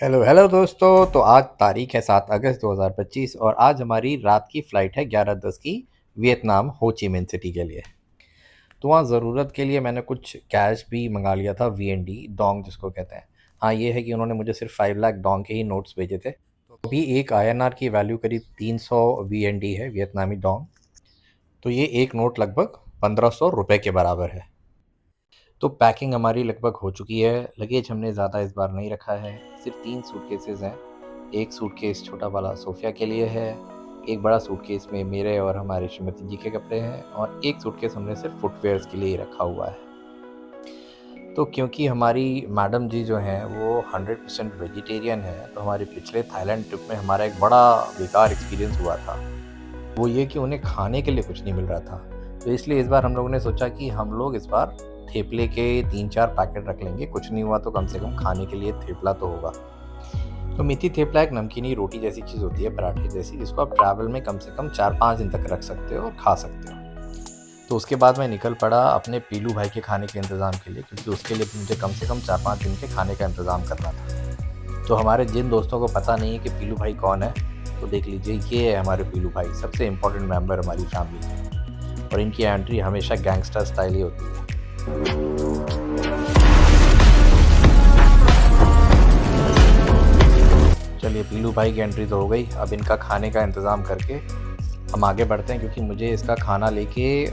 Hello hello दोस्तों। तो आज तारीख है 7 अगस्त 2025 और आज हमारी रात की फ़्लाइट है 11:10 की वियतनाम हो ची मिन सिटी के लिए। तो वहाँ ज़रूरत के लिए मैंने कुछ कैश भी मंगा लिया था, वीएनडी डोंग जिसको कहते हैं। हाँ, ये है कि उन्होंने मुझे सिर्फ 5 लाख डोंग के ही नोट्स भेजे थे। तो अभी एक आईएनआर की वैल्यू करीब 300 वीएनडी है, वियतनामी डोंग। तो ये एक नोट लगभग 1500 रुपये के बराबर है। तो पैकिंग हमारी लगभग हो चुकी है। लगेज हमने ज़्यादा इस बार नहीं रखा है, सिर्फ 3 सूटकेसेस हैं। एक सूटकेस छोटा वाला सोफ़िया के लिए है, एक बड़ा सूटकेस में मेरे और हमारी श्रीमती जी के कपड़े हैं और एक सूटकेस हमने सिर्फ फुटवेयर्स के लिए ही रखा हुआ है। तो क्योंकि हमारी मैडम जी जो हैं वो 100% वेजिटेरियन है, तो हमारे पिछले थाईलैंड ट्रिप में हमारा एक बड़ा बेकार एक्सपीरियंस हुआ था। वो ये कि उन्हें खाने के लिए कुछ नहीं मिल रहा था। तो इसलिए इस बार हम लोगों ने सोचा कि हम लोग इस बार थेपले के 3-4 पैकेट रख लेंगे। कुछ नहीं हुआ तो कम से कम खाने के लिए थेपला तो होगा। तो मेथी थेपला एक नमकीनी रोटी जैसी चीज़ होती है, पराठे जैसी, जिसको आप ट्रैवल में कम से कम 4-5 दिन तक रख सकते हो और खा सकते हो। तो उसके बाद मैं निकल पड़ा अपने पीलू भाई के खाने के इंतज़ाम के लिए, क्योंकि उसके लिए मुझे कम से कम 4-5 दिन के खाने का इंतज़ाम करना था। तो हमारे जिन दोस्तों को पता नहीं है कि पीलू भाई कौन है, तो देख लीजिए, ये है हमारे पीलू भाई, सबसे इम्पोर्टेंट मेंबर हमारी फैमिली के। और इनकी एंट्री हमेशा गैंगस्टर स्टाइल ही होती है। चलिए, पीलू भाई की एंट्री तो हो गई। अब इनका खाने का इंतज़ाम करके हम आगे बढ़ते हैं, क्योंकि मुझे इसका खाना लेके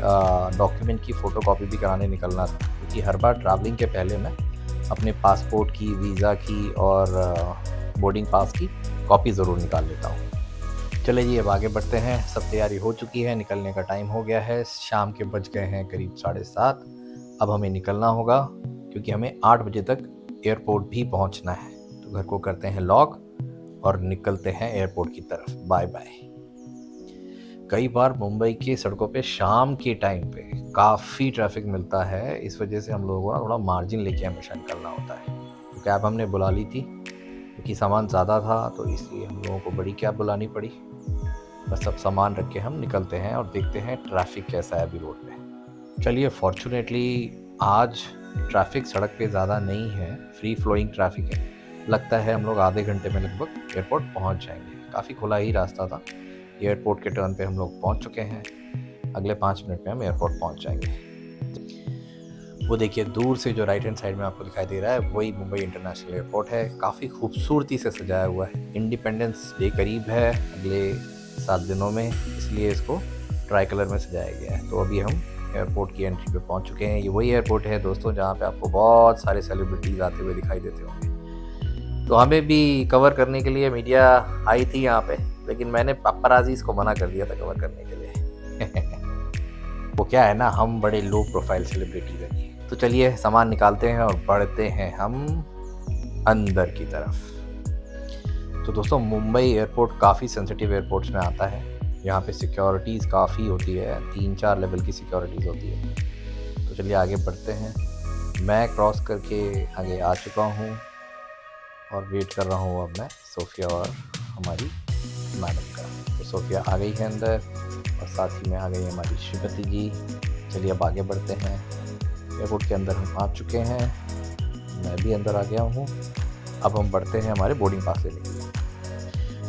डॉक्यूमेंट की फ़ोटोकॉपी भी कराने निकलना था। क्योंकि हर बार ट्रैवलिंग के पहले मैं अपने पासपोर्ट की, वीज़ा की और बोर्डिंग पास की कॉपी ज़रूर निकाल लेता हूँ। चलिए जी, अब आगे बढ़ते हैं। सब तैयारी हो चुकी है, निकलने का टाइम हो गया है। शाम के बज गए हैं करीब 7:30। अब हमें निकलना होगा, क्योंकि हमें 8 बजे तक एयरपोर्ट भी पहुंचना है। तो घर को करते हैं लॉक और निकलते हैं एयरपोर्ट की तरफ। Bye bye. कई बार मुंबई की सड़कों पे शाम के टाइम पे काफ़ी ट्रैफिक मिलता है। इस वजह से हम लोगों को ना थोड़ा मार्जिन लेके हमेशा निकलना होता है। तो कैब हमने बुला ली थी, क्योंकि सामान ज़्यादा था, तो इसलिए हम लोगों को बड़ी कैब बुलानी पड़ी। बस सब सामान रख के हम निकलते हैं और देखते हैं ट्रैफिक कैसा है अभी रोड पे। चलिए, फॉर्चुनेटली आज ट्रैफिक सड़क पे ज़्यादा नहीं है, फ्री फ्लोइंग ट्रैफिक है। लगता है हम लोग आधे घंटे में लगभग एयरपोर्ट पहुंच जाएंगे। काफ़ी खुला ही रास्ता था। एयरपोर्ट के टर्न पे हम लोग पहुंच चुके हैं। अगले 5 मिनट में हम एयरपोर्ट पहुंच जाएंगे। वो देखिए, दूर से जो राइट हैंड साइड में आपको दिखाई दे रहा है, वही मुंबई इंटरनेशनल एयरपोर्ट है। काफ़ी खूबसूरती से सजाया हुआ है। इंडिपेंडेंस डे करीब है अगले 7 दिनों में, इसलिए इसको ट्राई कलर में सजाया गया है। तो अभी हम एयरपोर्ट की एंट्री पे पहुंच चुके हैं। ये वही एयरपोर्ट है दोस्तों, जहाँ पे आपको बहुत सारे सेलिब्रिटीज़ आते हुए दिखाई देते होंगे। तो हमें भी कवर करने के लिए मीडिया आई थी यहाँ पे, लेकिन मैंने पप्पराजीज़ को मना कर दिया था कवर करने के लिए। वो क्या है ना, हम बड़े लो प्रोफाइल सेलिब्रिटीज़ हैं। तो चलिए, सामान निकालते हैं और बढ़ते हैं हम अंदर की तरफ। तो दोस्तों, मुंबई एयरपोर्ट काफ़ी सेंसिटिव एयरपोर्ट्स में आता है। यहाँ पे सिक्योरिटीज़ काफ़ी होती है, 3-4 लेवल की सिक्योरिटीज़ होती है। तो चलिए आगे बढ़ते हैं। मैं क्रॉस करके आगे आ चुका हूँ और वेट कर रहा हूँ अब मैं सोफ़िया और हमारी मैडम का। तो सोफ़िया आ गई है अंदर और साथ ही में आ गई है हमारी श्रीमती जी। चलिए अब आगे बढ़ते हैं। एयरपोर्ट के अंदर हम आ चुके हैं, मैं भी अंदर आ गया हूँ। अब हम बढ़ते हैं हमारे बोर्डिंग पास लेने के लिए।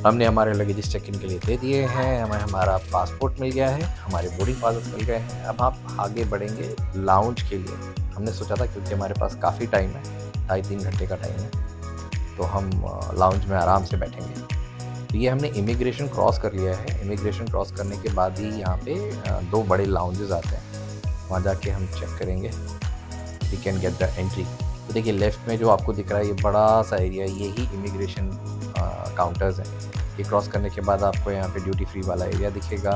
हमने हमारे लगेजेस चेक इन के लिए दे दिए हैं, हमें हमारा पासपोर्ट मिल गया है, हमारे बोर्डिंग पासेस मिल गए हैं। अब आप आगे बढ़ेंगे लाउंज के लिए। हमने सोचा था, क्योंकि हमारे पास काफ़ी टाइम है, 2.5-3 घंटे का टाइम है, तो हम लाउंज में आराम से बैठेंगे। तो ये हमने इमिग्रेशन क्रॉस कर लिया है। इमिग्रेशन क्रॉस करने के बाद ही यहाँ पे 2 बड़े लाउंजेस आते हैं, वहाँ जाके हम चेक करेंगे, we can get the entry. तो देखिए, लेफ़्ट में जो आपको दिख रहा है ये बड़ा सा एरिया, ये ही इमिग्रेशन काउंटर्स हैं। ये क्रॉस करने के बाद आपको यहाँ पे ड्यूटी फ्री वाला एरिया दिखेगा।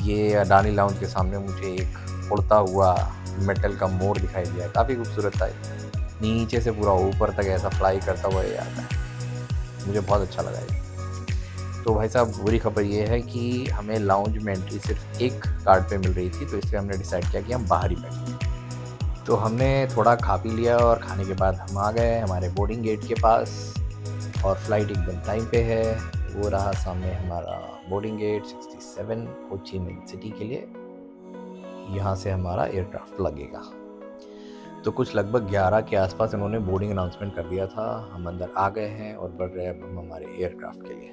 ये अडानी लाउंज के सामने मुझे एक उड़ता हुआ मेटल का मोर दिखाई दिया, काफ़ी खूबसूरत था। नीचे से पूरा ऊपर तक ऐसा फ्लाई करता हुआ ये आता है, मुझे बहुत अच्छा लगा ये। तो भाई साहब, बुरी खबर ये है कि हमें लाउंज में एंट्री सिर्फ एक कार्ड पे मिल रही थी, तो इसलिए हमने डिसाइड किया कि हम बाहर ही बैठेंगे। तो हमने थोड़ा खा पी लिया और खाने के बाद हम आ गए हमारे बोर्डिंग गेट के पास और फ़्लाइट एकदम टाइम पे है। वो रहा सामने हमारा बोर्डिंग गेट 67 हो ची मिन सिटी के लिए। यहाँ से हमारा एयरक्राफ्ट लगेगा। तो कुछ लगभग 11 के आसपास इन्होंने बोर्डिंग अनाउंसमेंट कर दिया था। हम अंदर आ गए हैं और बढ़ रहे हैं अब हम हमारे एयरक्राफ्ट के लिए।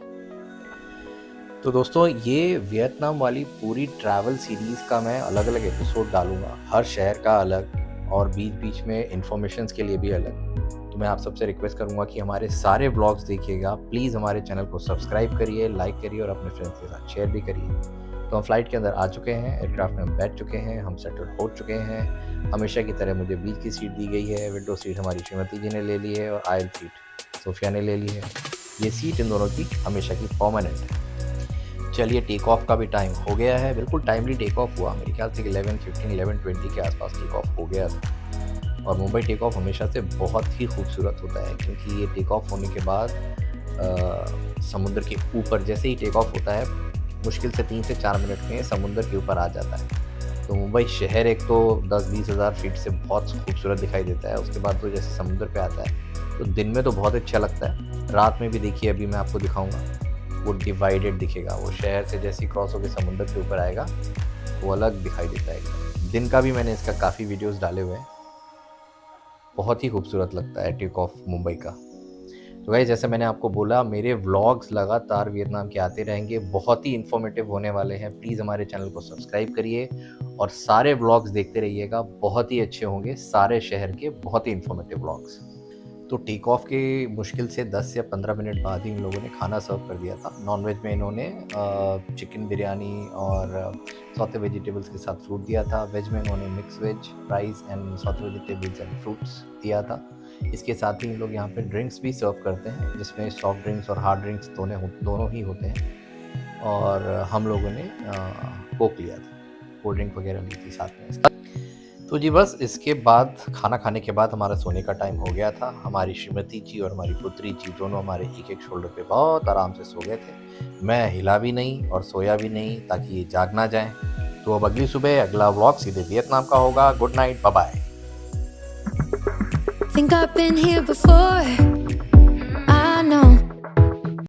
तो दोस्तों, ये वियतनाम वाली पूरी ट्रैवल सीरीज़ का मैं अलग अलग एपिसोड डालूँगा, हर शहर का अलग और बीच बीच में इन्फॉर्मेशंस के लिए भी अलग। तो मैं आप सबसे रिक्वेस्ट करूँगा कि हमारे सारे व्लॉग्स देखिएगा। प्लीज़ हमारे चैनल को सब्सक्राइब करिए, लाइक करिए और अपने फ्रेंड्स के साथ शेयर भी करिए। तो हम फ्लाइट के अंदर आ चुके हैं, एयरक्राफ्ट में हम बैठ चुके हैं, हम सेटल हो चुके हैं। हमेशा की तरह मुझे बीच की सीट दी गई है, विंडो सीट हमारी श्रीमती जी ने ले ली है और आयल सीट सोफिया ने ले ली है। ये सीट इन दोनों की हमेशा की परमानेंट है। चलिए, टेक ऑफ का भी टाइम हो गया है। बिल्कुल टाइमली टेक ऑफ हुआ, मेरे ख्याल से 11:15 11:20 के आसपास टेक ऑफ हो गया था। और मुंबई टेक ऑफ हमेशा से बहुत ही खूबसूरत होता है, क्योंकि ये टेक ऑफ होने के बाद समुद्र के ऊपर जैसे ही टेक ऑफ होता है, मुश्किल से 3 से 4 मिनट में समुद्र के ऊपर आ जाता है। तो मुंबई शहर एक तो 10-20 हज़ार फीट से बहुत खूबसूरत दिखाई देता है। उसके बाद तो जैसे समुद्र पे आता है तो दिन में तो बहुत अच्छा लगता है, रात में भी देखिए, अभी मैं आपको दिखाऊंगा, वो डिवाइडेड दिखेगा। वो शहर से जैसे क्रॉस होकर समुद्र के ऊपर आएगा वो अलग दिखाई देता है। दिन का भी मैंने इसका काफ़ी वीडियोस डाले हुए हैं, बहुत ही खूबसूरत लगता है टेक ऑफ मुंबई का। तो गाइस, जैसे मैंने आपको बोला, मेरे व्लॉग्स लगातार वियतनाम के आते रहेंगे, बहुत ही इन्फॉर्मेटिव होने वाले हैं। प्लीज़ हमारे चैनल को सब्सक्राइब करिए और सारे व्लॉग्स देखते रहिएगा, बहुत ही अच्छे होंगे, सारे शहर के बहुत ही इन्फॉर्मेटिव व्लॉग्स। तो टेक ऑफ के मुश्किल से 10 या 15 मिनट बाद ही इन लोगों ने खाना सर्व कर दिया था। नॉन वेज में इन्होंने चिकन बिरयानी और सौते वेजिटेबल्स के साथ फ्रूट दिया था। वेज में इन्होंने mix veg, rice and saute vegetables and fruits दिया था। इसके साथ ही इन लोग यहाँ पे ड्रिंक्स भी सर्व करते हैं, जिसमें सॉफ्ट ड्रिंक्स और हार्ड ड्रिंक्स दोनों ही होते हैं। और हम लोगों ने कोक लिया था, कोल्ड ड्रिंक वगैरह ली थी साथ में। तो जी बस, इसके बाद खाना खाने के बाद हमारा सोने का टाइम हो गया था। हमारी श्रीमती जी और हमारी पुत्री जी दोनों हमारे एक शोल्डर पे बहुत आराम से सो गए थे। मैं हिला भी नहीं और सोया भी नहीं, ताकि ये जाग ना जाएं। तो अब अगली सुबह अगला व्लॉग सीधे वियतनाम का होगा। Good night, bye bye. Think I've been here before.